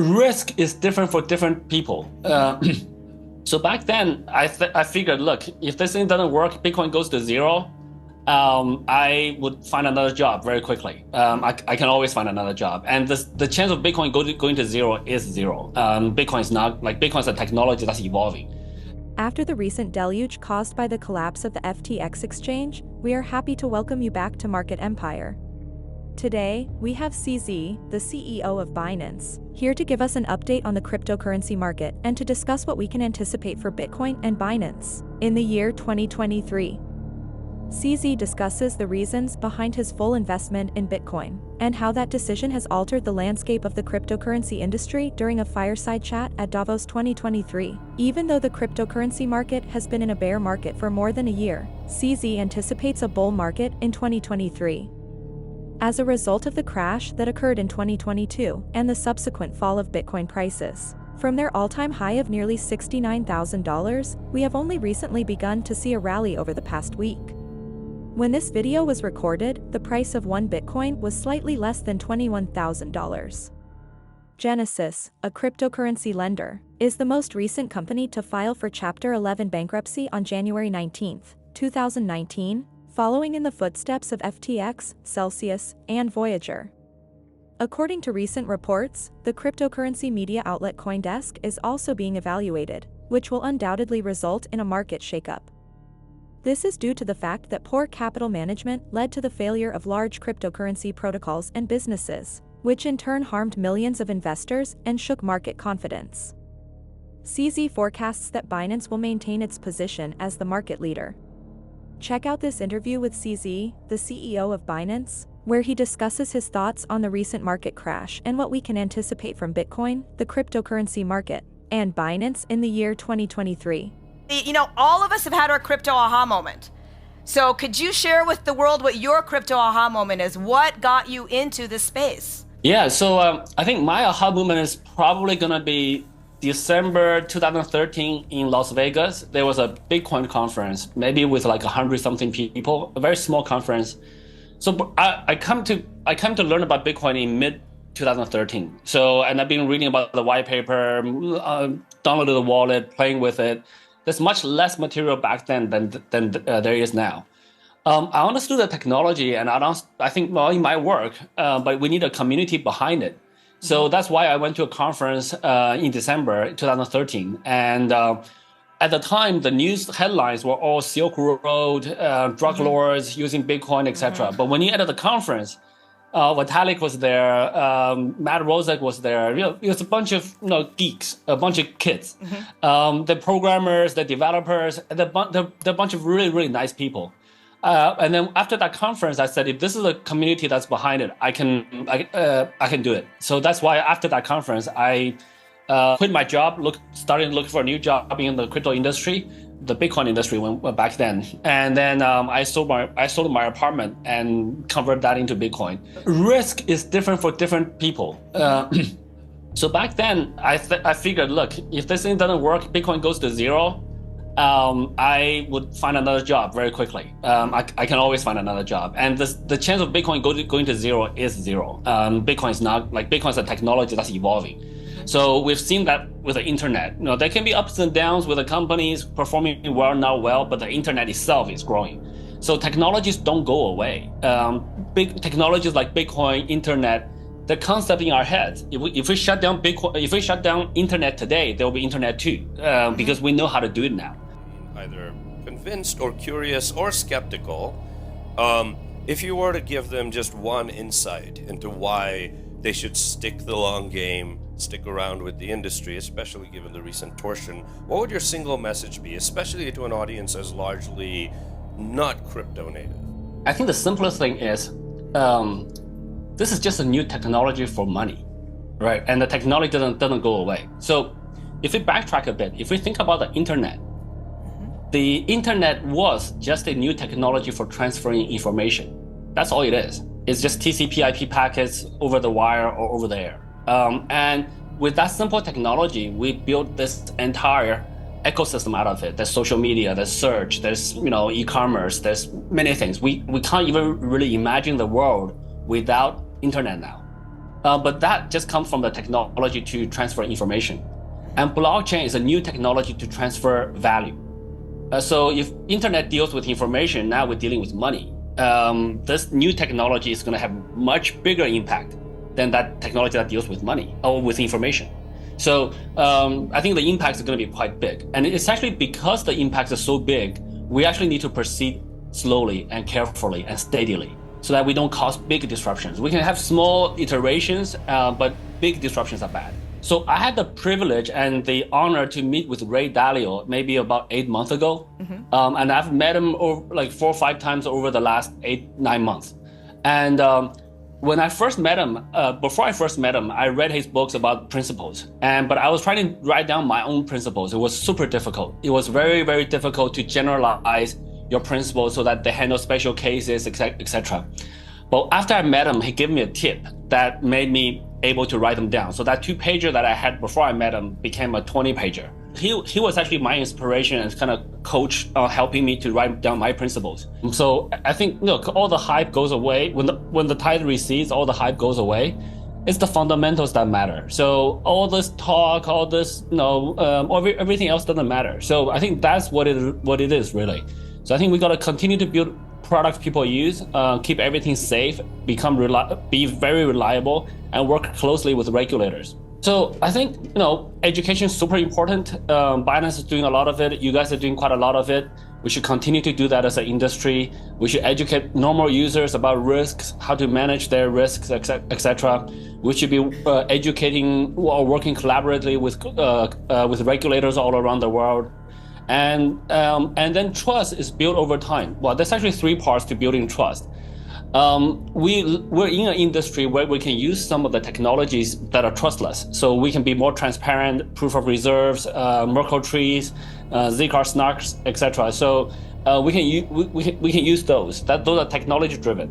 Risk is different for different people. So back then, I figured, look, if this thing doesn't work, Bitcoin goes to zero, I would find another job very quickly. I can always find another job, and the chance of Bitcoin going to zero is zero. Bitcoin's not like Bitcoin's a technology that's evolving. After the recent deluge caused by the collapse of the FTX exchange, we are happy to welcome you back to Market Empire. Today, we have CZ, the CEO of Binance, here to give us an update on the cryptocurrency market and to discuss what we can anticipate for Bitcoin and Binance in the year 2023. CZ discusses the reasons behind his full investment in Bitcoin and how that decision has altered the landscape of the cryptocurrency industry during a fireside chat at Davos 2023. Even though the cryptocurrency market has been in a bear market for more than a year, CZ anticipates a bull market in 2023. As a result of the crash that occurred in 2022 and the subsequent fall of Bitcoin prices, from their all-time high of nearly $69,000, we have only recently begun to see a rally over the past week. When this video was recorded, the price of one Bitcoin was slightly less than $21,000. Genesis, a cryptocurrency lender, is the most recent company to file for Chapter 11 bankruptcy on January 19, 2019, following in the footsteps of FTX, Celsius, and Voyager. According to recent reports, the cryptocurrency media outlet CoinDesk is also being evaluated, which will undoubtedly result in a market shakeup. This is due to the fact that poor capital management led to the failure of large cryptocurrency protocols and businesses, which in turn harmed millions of investors and shook market confidence. CZ forecasts that Binance will maintain its position as the market leader. Check out this interview with CZ, the CEO of Binance, where he discusses his thoughts on the recent market crash and what we can anticipate from Bitcoin, the cryptocurrency market, and Binance in the year 2023. All of us have had our crypto aha moment. So could you share with the world what your crypto aha moment is? What got you into this space? Yeah, so I think my aha moment is probably going to be December 2013 in Las Vegas. There was a Bitcoin conference, maybe with like 100-something people, a very small conference. So I come to learn about Bitcoin in mid 2013. So, and I've been reading about the white paper, downloaded the wallet, playing with it. There's much less material back then than there is now. I understood the technology, and I think well, it might work, but we need a community behind it. So that's why I went to a conference in December 2013. And at the time, the news headlines were all Silk Road, drug lords using Bitcoin, etc. But when you enter the conference, Vitalik was there, Matt Rozek was there. It was a bunch of geeks, a bunch of kids, the programmers, the developers, the bunch of really, really nice people. And then after that conference, I said, if this is a community that's behind it, I can do it. So that's why after that conference, I quit my job, started looking for a new job in the crypto industry, the Bitcoin industry back then. And then I sold my apartment and converted that into Bitcoin. Risk is different for different people. So back then, I figured, look, if this thing doesn't work, Bitcoin goes to zero, I would find another job very quickly. I can always find another job, and the chance of Bitcoin going to zero is zero. Bitcoin's not like Bitcoin's a technology that's evolving. So we've seen that with the internet. There can be ups and downs with the companies performing well, not well, but the internet itself is growing. So technologies don't go away. Big technologies like Bitcoin, internet, the concept in our heads. If we shut down Bitcoin, if we shut down internet today, there will be internet too, because we know how to do it now. Either convinced or curious or skeptical, if you were to give them just one insight into why they should stick the long game, stick around with the industry, especially given the recent torsion, what would your single message be, especially to an audience as largely not crypto native? I think the simplest thing is, this is just a new technology for money, right? And the technology doesn't go away. So if we backtrack a bit, if we think about the internet, the internet was just a new technology for transferring information. That's all it is. It's just TCP/IP packets over the wire or over the air. And with that simple technology, we built this entire ecosystem out of it. There's social media, there's search, there's e-commerce, there's many things. We can't even really imagine the world without internet now. But that just comes from the technology to transfer information. And blockchain is a new technology to transfer value. So if internet deals with information, now we're dealing with money. This new technology is going to have much bigger impact than that technology that deals with money or with information. So I think the impact is going to be quite big. And it's actually because the impact is so big, we actually need to proceed slowly and carefully and steadily so that we don't cause big disruptions. We can have small iterations, but big disruptions are bad. So I had the privilege and the honor to meet with Ray Dalio maybe about 8 months ago. And I've met him over like 4 or 5 times over the last 8-9 months. And when I first met him, before I first met him, I read his books about principles. But I was trying to write down my own principles. It was super difficult. It was very, very difficult to generalize your principles so that they handle special cases, etc. But after I met him, he gave me a tip that made me able to write them down. So that 2-pager that I had before I met him became a 20-pager. He was actually my inspiration and kind of coach helping me to write down my principles. So I think, look, all the hype goes away. When the tide recedes, all the hype goes away. It's the fundamentals that matter. So all this talk, all this, everything else doesn't matter. So I think that's what it is really. So I think we got to continue to build products people use, keep everything safe, be very reliable, and work closely with regulators. So I think, education is super important. Binance is doing a lot of it. You guys are doing quite a lot of it. We should continue to do that as an industry. We should educate normal users about risks, how to manage their risks, etc. We should be educating or working collaboratively with regulators all around the world. And then trust is built over time. Well, there's actually 3 parts to building trust. We're in an industry where we can use some of the technologies that are trustless. So we can be more transparent, proof of reserves, Merkle trees, Zcash snarks, etc. So we can use those. Those are technology driven.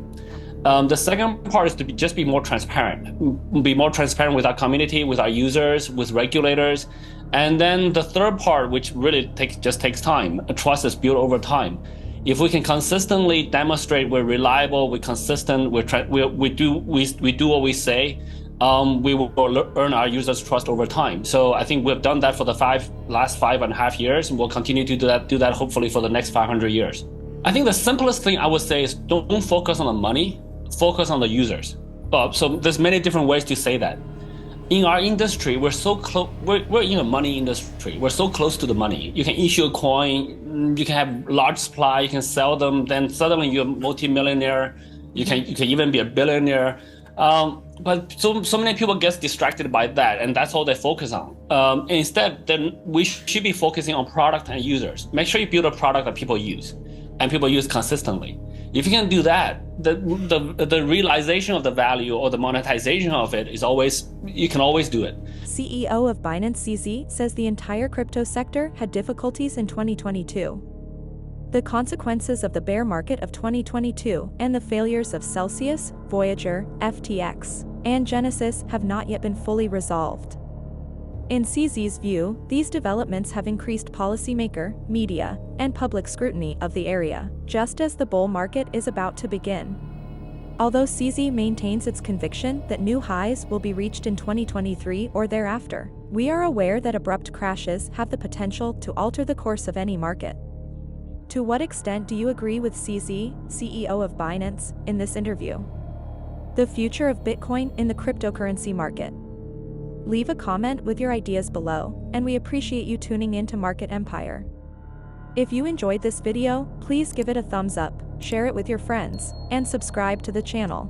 The second part is to just be more transparent. Be more transparent with our community, with our users, with regulators. And then the third part, which really just takes time, trust is built over time. If we can consistently demonstrate we're reliable, we're consistent, we do what we say, we will earn our users' trust over time. So I think we've done that for the last 5.5 years, and we'll continue to do that hopefully for the next 500 years. I think the simplest thing I would say is don't focus on the money, focus on the users. So there's many different ways to say that. In our industry, we're so close. We're in a money industry. We're so close to the money. You can issue a coin, you can have large supply, you can sell them. Then suddenly you're a multi-millionaire. You can even be a billionaire. But so many people get distracted by that, and that's all they focus on. Instead, then we should be focusing on product and users. Make sure you build a product that people use, and people use consistently. If you can do that, the realization of the value or the monetization of it you can always do it. CEO of Binance CZ says the entire crypto sector had difficulties in 2022. The consequences of the bear market of 2022 and the failures of Celsius, Voyager, FTX, and Genesis have not yet been fully resolved. In CZ's view, these developments have increased policymaker, media, and public scrutiny of the area, just as the bull market is about to begin. Although CZ maintains its conviction that new highs will be reached in 2023 or thereafter, we are aware that abrupt crashes have the potential to alter the course of any market. To what extent do you agree with CZ, CEO of Binance, in this interview? The future of Bitcoin in the cryptocurrency market. Leave a comment with your ideas below, and we appreciate you tuning in to Market Empire. If you enjoyed this video, please give it a thumbs up, share it with your friends, and subscribe to the channel.